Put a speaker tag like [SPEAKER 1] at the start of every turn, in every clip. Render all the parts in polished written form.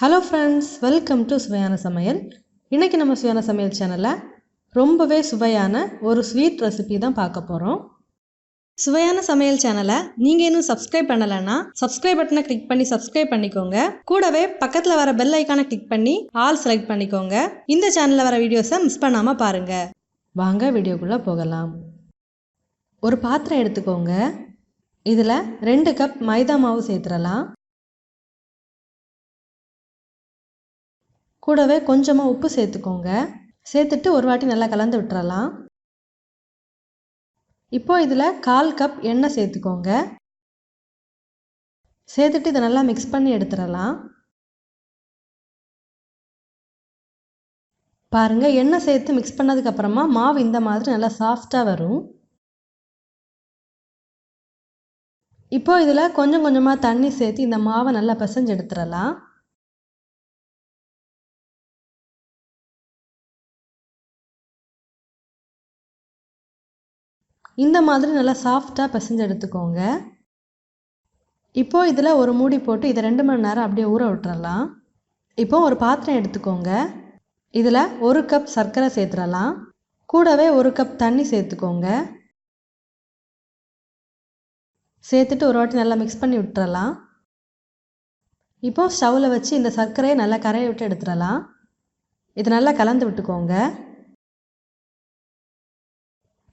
[SPEAKER 1] Hello friends, welcome to Suvaiyana Samayal. இன்னைக்கு நம்ம சுவையான சமையல் சேனல்ல ரொம்பவே சுவையான ஒரு ஸ்வீட் ரெசிபி தான் பார்க்க போறோம். சுவையான சமையல் சேனலை நீங்க இன்னும் சப்ஸ்கிரைப் பண்ணலனா சப்ஸ்கிரைப் பட்டனை கிளிக் பண்ணி சப்ஸ்கிரைப் பண்ணிக்கோங்க. கூடவே பக்கத்துல வர பெல் ஐகானை கிளிக் பண்ணி ஆல் செலக்ட் பண்ணிக்கோங்க. இந்த சேனல்ல வர வீடியோஸை மிஸ் பண்ணாம பாருங்க. வாங்க வீடியோக்குள்ள போகலாம். ஒரு பாத்திரம் எடுத்துக்கோங்க. இதுல 2 கப் மைதா மாவு சேர்த்துறலாம். கூடவே கொஞ்சமா உப்பு சேர்த்துக்கோங்க. சேர்த்துட்டு ஒரு வாட்டி நல்லா கலந்து விட்டுறலாம். இப்போ இதில் 1/4 கப் எண்ணெய் சேர்த்துக்கோங்க. சேர்த்துட்டு இதை நல்லா மிக்ஸ் பண்ணி எடுத்துடலாம். பாருங்க, எண்ணெய் சேர்த்து மிக்ஸ் பண்ணதுக்கு அப்புறமா மாவு இந்த மாதிரி நல்லா சாஃப்டாக வரும். இப்போ இதில் கொஞ்சம் கொஞ்சமாக தண்ணி சேர்த்து இந்த மாவை நல்லா பிசைஞ்சு எடுத்துடலாம். இந்த மாதிரி நல்லா சாஃப்டாக பிசைஞ்சு எடுத்துக்கோங்க. இப்போ இதில் ஒரு மூடி போட்டு இதை 2 மணி நேரம் அப்படியே ஊற விட்டுறலாம். இப்போ ஒரு பாத்திரம் எடுத்துக்கோங்க. இதில் 1 கப் சர்க்கரை சேர்த்துடலாம். கூடவே 1 கப் தண்ணி சேர்த்துக்கோங்க. சேர்த்துட்டு ஒரு வாட்டி நல்லா மிக்ஸ் பண்ணி விட்டுறலாம். இப்போ ஸ்டவ்வில் வச்சு இந்த சர்க்கரையை நல்லா கரைய விட்டு எடுத்துடலாம். இது நல்லா கலந்து விட்டுக்கோங்க.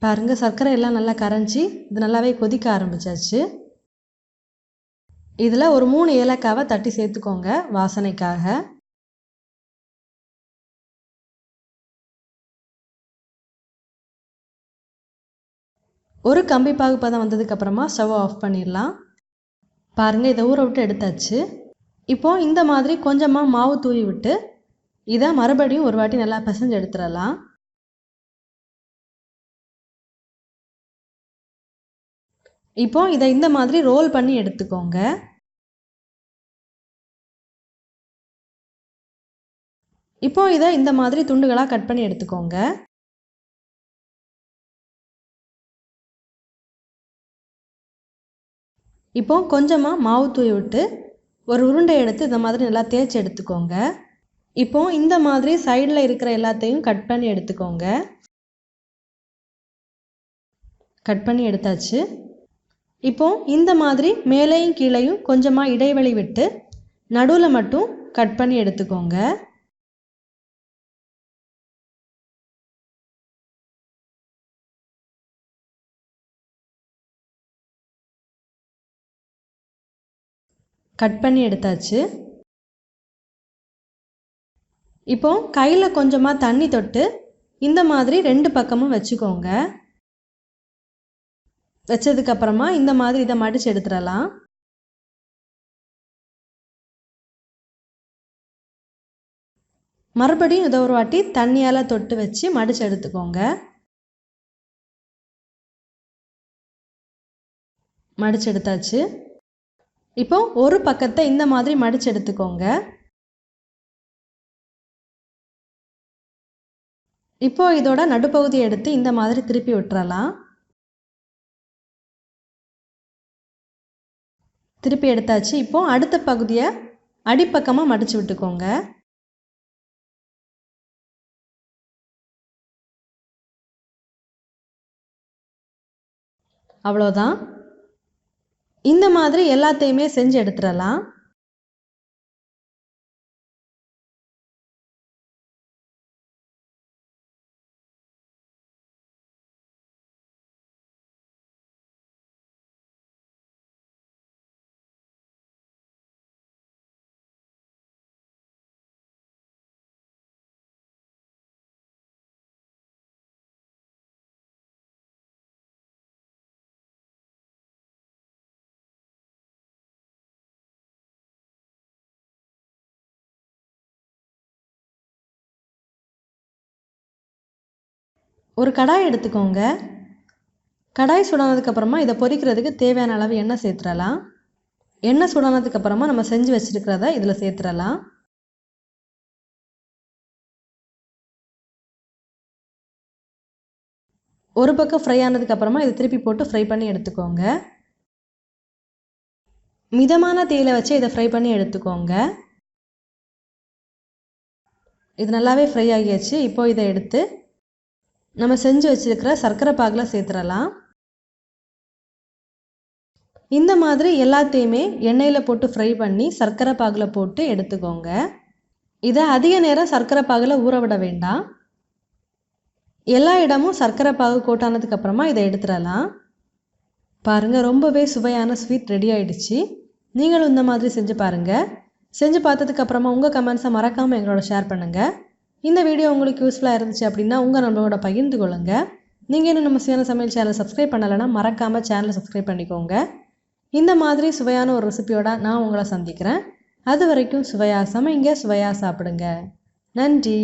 [SPEAKER 1] பாருங்க, சர்க்கரை எல்லாம் நல்லா கரைஞ்சி இது நல்லாவே கொதிக்க ஆரம்பிச்சாச்சு. இதில் ஒரு 3 ஏலக்காவை தட்டி சேர்த்துக்கோங்க வாசனைக்காக. ஒரு கம்பி பாகு பதம் வந்ததுக்கு அப்புறமா ஸ்டவ் ஆஃப் பண்ணிடலாம். பாருங்க, இதை ஊற விட்டு எடுத்தாச்சு. இப்போ இந்த மாதிரி கொஞ்சமாக மாவு தூவி விட்டு இதை மறுபடியும் ஒரு வாட்டி நல்லா பிசைஞ்சு எடுத்துடலாம். இப்போ இதை இந்த மாதிரி ரோல் பண்ணி எடுத்துக்கோங்க. இப்போ இதை இந்த மாதிரி துண்டுகளாக கட் பண்ணி எடுத்துக்கோங்க. இப்போ கொஞ்சமாக மாவு தூவி விட்டு ஒரு உருண்டை எடுத்து இந்த மாதிரி நல்லா தேய்ச்சி எடுத்துக்கோங்க. இப்போ இந்த மாதிரி சைடில் இருக்கிற எல்லாத்தையும் கட் பண்ணி எடுத்துக்கோங்க. கட் பண்ணி எடுத்தாச்சு. இப்போ இந்த மாதிரி மேலேயும் கீழேயும் கொஞ்சமாக இடைவெளி விட்டு நடுவில் மட்டும் கட் பண்ணி எடுத்துக்கோங்க. கட் பண்ணி எடுத்தாச்சு. இப்போ கையில் கொஞ்சமாக தண்ணி தொட்டு இந்த மாதிரி 2 பக்கமும் வச்சுக்கோங்க. வச்சதுக்கப்புறமா இந்த மாதிரி இதை மடித்து எடுத்துடலாம். மறுபடியும் இதை ஒரு வாட்டி தண்ணியால் தொட்டு வச்சு மடித்து எடுத்துக்கோங்க. மடித்து எடுத்தாச்சு. இப்போ ஒரு பக்கத்தை இந்த மாதிரி மடித்து எடுத்துக்கோங்க. இப்போ இதோட நடுப்பகுதியை எடுத்து இந்த மாதிரி திருப்பி விட்டுறலாம். திருப்பி எடுத்தாச்சு. இப்போ அடுத்த பகுதியை அடிப்பக்கமாக மடித்து விட்டுக்கோங்க. அவ்வளோதான். இந்த மாதிரி எல்லாத்தையுமே செஞ்சு எடுத்துடலாம். ஒரு கடாய் எடுத்துக்கோங்க. கடாய் சூடானதுக்கப்புறமா இதை பொரிக்கிறதுக்கு தேவையான அளவு எண்ணெய் சேர்த்துடலாம். எண்ணெய் சூடானதுக்கப்புறமா நம்ம செஞ்சு வச்சுருக்கிறத இதில் சேர்த்துடலாம். ஒரு பக்கம் ஃப்ரை ஆனதுக்கப்புறமா இதை திருப்பி போட்டு ஃப்ரை பண்ணி எடுத்துக்கோங்க. மிதமான தீயில வச்சு இதை ஃப்ரை பண்ணி எடுத்துக்கோங்க. இது நல்லாவே ஃப்ரை ஆகியாச்சு. இப்போ இதை எடுத்து நம்ம செஞ்சு வச்சுருக்கிற சர்க்கரை பாகில் சேர்த்துடலாம். இந்த மாதிரி எல்லாத்தையுமே எண்ணெயில் போட்டு ஃப்ரை பண்ணி சர்க்கரை பாகில் போட்டு எடுத்துக்கோங்க. இதை அதிக நேரம் சர்க்கரை பாகில் ஊற விட வேண்டாம். எல்லா இடமும் சர்க்கரை பாகு கோட்டானதுக்கப்புறமா இதை எடுத்துடலாம். பாருங்கள், ரொம்பவே சுவையான ஸ்வீட் ரெடி ஆகிடுச்சு. நீங்களும் இந்த மாதிரி செஞ்சு பாருங்கள். செஞ்சு பார்த்ததுக்கப்புறமா உங்கள் கமெண்ட்ஸை மறக்காமல் எங்களோட ஷேர் பண்ணுங்கள். இந்த வீடியோ உங்களுக்கு யூஸ்ஃபுல்லாக இருந்துச்சு அப்படின்னா உங்கள் நண்பரோட பகிர்ந்து கொள்ளுங்கள். நீங்கள் இன்னும் நம்ம சுவையான சமையல் சேனலை சப்ஸ்கிரைப் பண்ணலைன்னா மறக்காமல் சேனலை சப்ஸ்கிரைப் பண்ணிக்கோங்க. இந்த மாதிரி சுவையான ஒரு ரெசிபியோட நான் உங்களை சந்திக்கிறேன். அது வரைக்கும் சுவையாக சமைங்க, சுவையாக சாப்பிடுங்க. நன்றி.